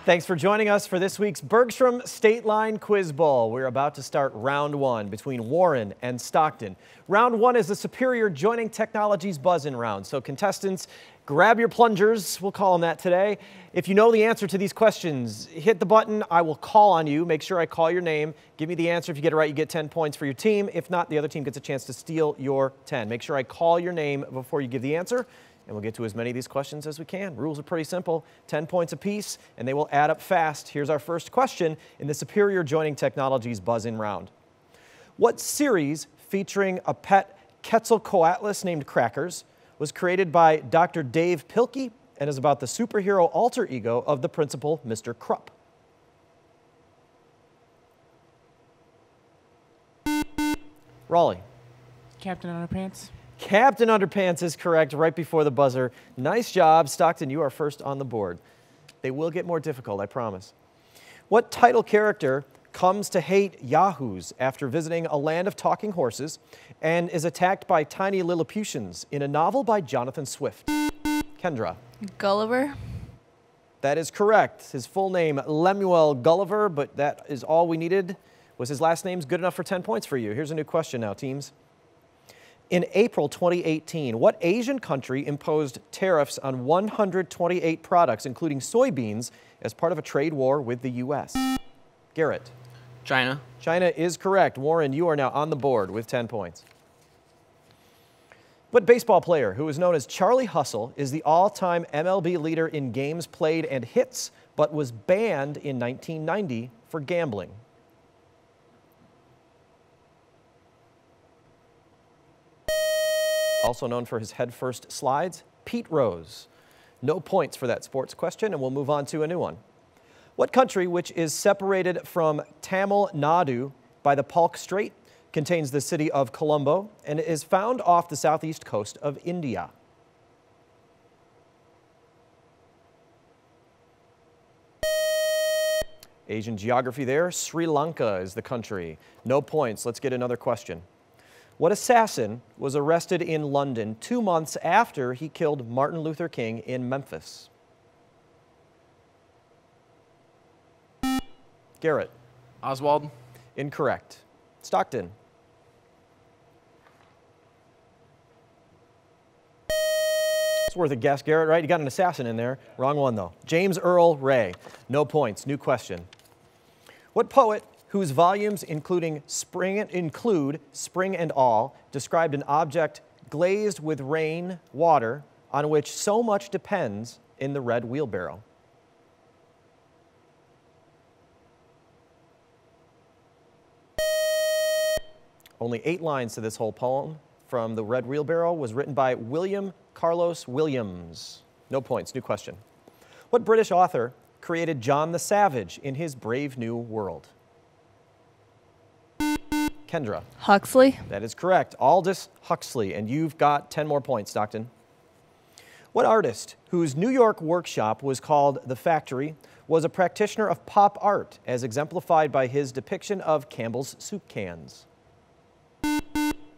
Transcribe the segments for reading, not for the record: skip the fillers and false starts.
Thanks for joining us for this week's Bergstrom State Line Quiz Bowl. We're about to start round one between Warren and Stockton. Round one is the Superior Joining Technologies buzz-in round. So contestants, grab your plungers, we'll call them that today. If you know the answer to these questions, hit the button. I will call on you. Make sure I call your name. Give me the answer. If you get it right, you get 10 points for your team. If not, the other team gets a chance to steal your 10. Make sure I call your name before you give the answer. And we'll get to as many of these questions as we can. Rules are pretty simple, 10 points apiece, and they will add up fast. Here's our first question in the Superior Joining Technologies buzz-in round. What series featuring a pet Quetzalcoatlus named Crackers was created by Dr. Dave Pilkey and is about the superhero alter ego of the principal, Mr. Krupp? Raleigh. Captain Underpants. Captain Underpants is correct right before the buzzer. Nice job. Stockton, you are first on the board. They will get more difficult, I promise. What title character comes to hate yahoos after visiting a land of talking horses and is attacked by tiny Lilliputians in a novel by Jonathan Swift? Kendra. Gulliver. That is correct. His full name, Lemuel Gulliver, but that is all we needed. Was his last name good enough for 10 points for you? Here's a new question now, teams. In April 2018, what Asian country imposed tariffs on 128 products, including soybeans, as part of a trade war with the U.S.? Garrett. China. China is correct. Warren, you are now on the board with 10 points. What baseball player who is known as Charlie Hustle is the all-time MLB leader in games played and hits, but was banned in 1990 for gambling? Also known for his head-first slides, Pete Rose. No points for that sports question, and we'll move on to a new one. What country, which is separated from Tamil Nadu by the Palk Strait, contains the city of Colombo and is found off the southeast coast of India? Asian geography there. Sri Lanka is the country. No points. Let's get another question. What assassin was arrested in London 2 months after he killed Martin Luther King in Memphis? Garrett. Oswald. Incorrect. Stockton. It's worth a guess, Garrett, right? You got an assassin in there. Wrong one, though. James Earl Ray. No points. New question. What poet, whose volumes include Spring and All, described an object glazed with rain, water, on which so much depends in the red wheelbarrow? Only 8 lines to this whole poem from the Red Wheelbarrow was written by William Carlos Williams. No points. New question. What British author created John the Savage in his Brave New World? Kendra. Huxley. That is correct. Aldous Huxley. And you've got 10 more points, Stockton. What artist, whose New York workshop was called The Factory, was a practitioner of pop art, as exemplified by his depiction of Campbell's soup cans?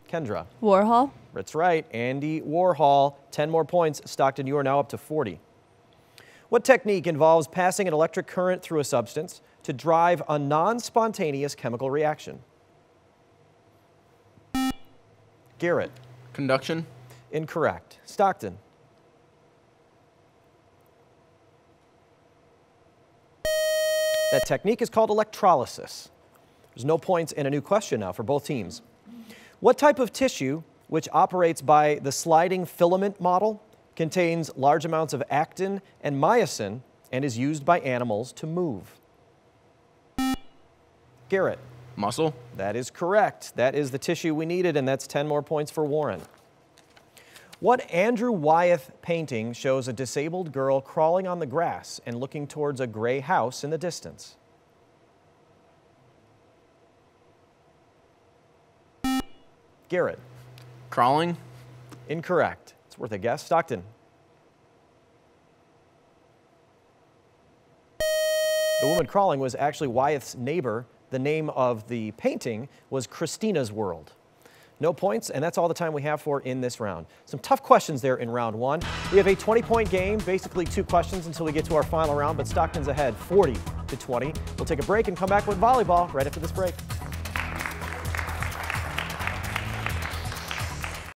Kendra. Warhol. That's right. Andy Warhol. 10 more points. Stockton, you are now up to 40. What technique involves passing an electric current through a substance to drive a non-spontaneous chemical reaction? Garrett. Conduction. Incorrect. Stockton. That technique is called electrolysis. There's no points and a new question now for both teams. What type of tissue, which operates by the sliding filament model, contains large amounts of actin and myosin and is used by animals to move? Garrett. Muscle. That is correct. That is the tissue we needed, and that's 10 more points for Warren. What Andrew Wyeth painting shows a disabled girl crawling on the grass and looking towards a gray house in the distance? Garrett. Crawling. Incorrect. It's worth a guess. Stockton. The woman crawling was actually Wyeth's neighbor. The name of the painting was Christina's World. No points, and that's all the time we have for in this round. Some tough questions there in round one. We have a 20-point game, basically 2 questions until we get to our final round, but Stockton's ahead 40-20. We'll take a break and come back with volleyball right after this break.